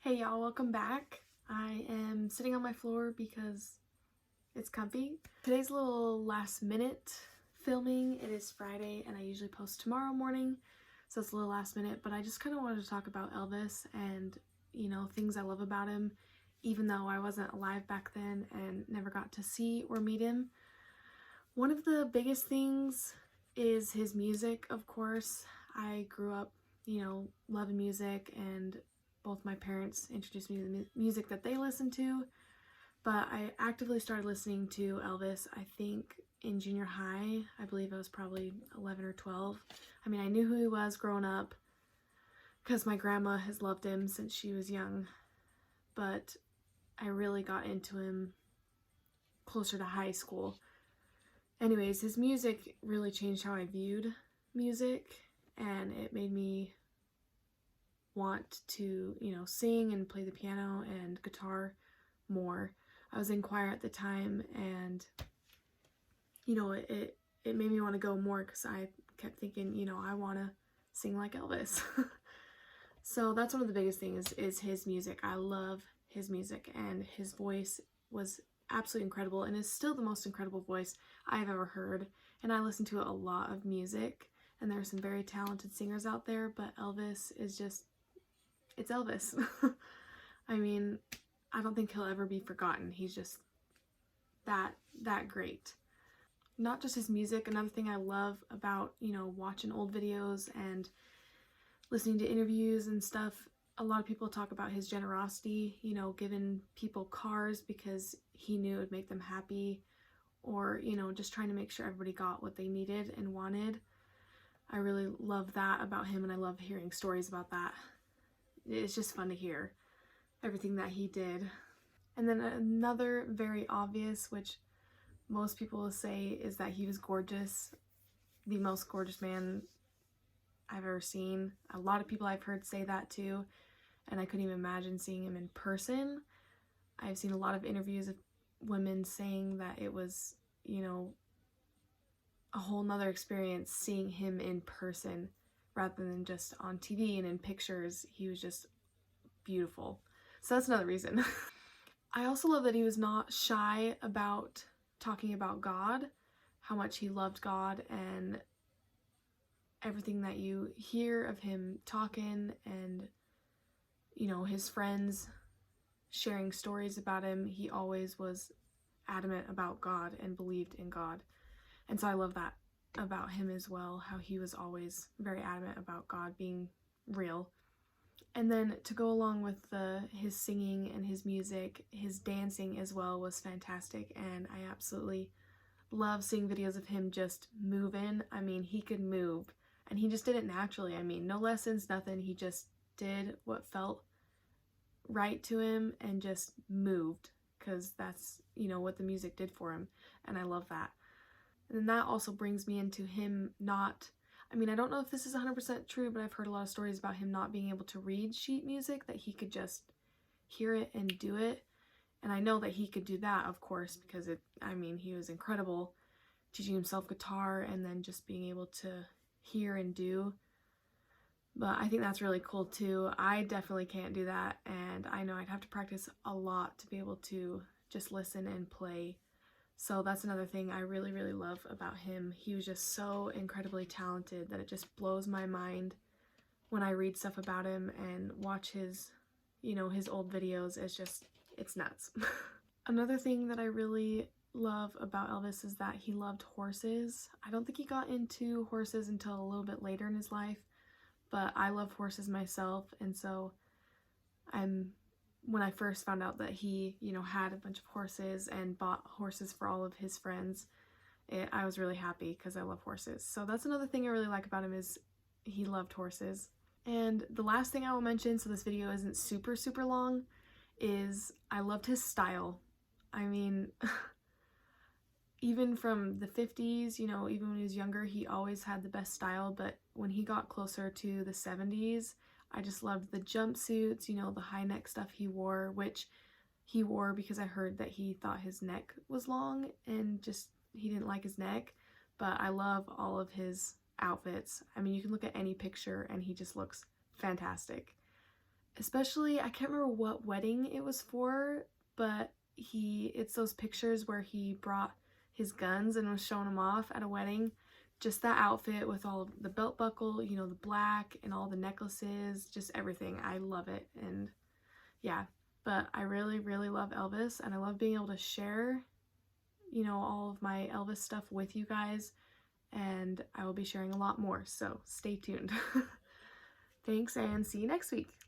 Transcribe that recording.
Hey y'all, welcome back. I am sitting on my floor because it's comfy. Today's a little last minute filming. It is Friday and I usually post tomorrow morning, so it's a little last minute, but I just kind of wanted to talk about Elvis and, things I love about him, even though I wasn't alive back then and never got to see or meet him. One of the biggest things is his music, of course. I grew up, loving music, and both my parents introduced me to the music that they listened to, but I actively started listening to Elvis, I think, in junior high. I believe I was probably 11 or 12. I mean, I knew who he was growing up because my grandma has loved him since she was young, but I really got into him closer to high school. Anyways, his music really changed how I viewed music, and it made me want to, sing and play the piano and guitar more. I was in choir at the time, and, it made me want to go more because I kept thinking, I want to sing like Elvis. So that's one of the biggest things is his music. I love his music, and his voice was absolutely incredible and is still the most incredible voice I've ever heard. And I listen to a lot of music, and there are some very talented singers out there, but Elvis is just, it's Elvis. I mean, I don't think he'll ever be forgotten. He's just that great. Not just his music, another thing I love about, watching old videos and listening to interviews and stuff, a lot of people talk about his generosity, giving people cars because he knew it would make them happy, or, just trying to make sure everybody got what they needed and wanted. I really love that about him, and I love hearing stories about that. It's just fun to hear everything that he did. And then another very obvious, which most people will say, is that he was gorgeous. The most gorgeous man I've ever seen. A lot of people I've heard say that too, and I couldn't even imagine seeing him in person. I've seen a lot of interviews of women saying that it was, a whole nother experience seeing him in person rather than just on TV and in pictures. He was just beautiful. So that's another reason. I also love that he was not shy about talking about God, how much he loved God, and everything that you hear of him talking, and, his friends sharing stories about him. He always was adamant about God and believed in God. And so I love that about him as well, how he was always very adamant about God being real. And then to go along with his singing and his music, his dancing as well was fantastic, and I absolutely love seeing videos of him just moving. I mean, he could move, and he just did it naturally. I mean, no lessons, nothing. He just did what felt right to him and just moved, because that's, what the music did for him, and I love that. And then that also brings me into him not, I mean, I don't know if this is 100% true, but I've heard a lot of stories about him not being able to read sheet music, that he could just hear it and do it. And I know that he could do that, of course, because he was incredible teaching himself guitar and then just being able to hear and do. But I think that's really cool too. I definitely can't do that, and I know I'd have to practice a lot to be able to just listen and play. So that's another thing I really, really love about him. He was just so incredibly talented that it just blows my mind when I read stuff about him and watch his, his old videos. It's nuts. Another thing that I really love about Elvis is that he loved horses. I don't think he got into horses until a little bit later in his life, but I love horses myself, and so when I first found out that he, had a bunch of horses and bought horses for all of his friends, I was really happy because I love horses. So that's another thing I really like about him, is he loved horses. And the last thing I will mention, so this video isn't super, super long, is I loved his style. I mean, even from the 50s, even when he was younger, he always had the best style, but when he got closer to the 70s, I just loved the jumpsuits, the high neck stuff he wore, which he wore because I heard that he thought his neck was long and just he didn't like his neck. But I love all of his outfits. I mean, you can look at any picture and he just looks fantastic. especially, I can't remember what wedding it was for, but it's those pictures where he brought his guns and was showing them off at a wedding. Just that outfit with all of the belt buckle, you know, the black and all the necklaces, just everything. I love it. And yeah, but I really, really love Elvis, and I love being able to share, you know, all of my Elvis stuff with you guys, and I will be sharing a lot more, so stay tuned. Thanks, and see you next week.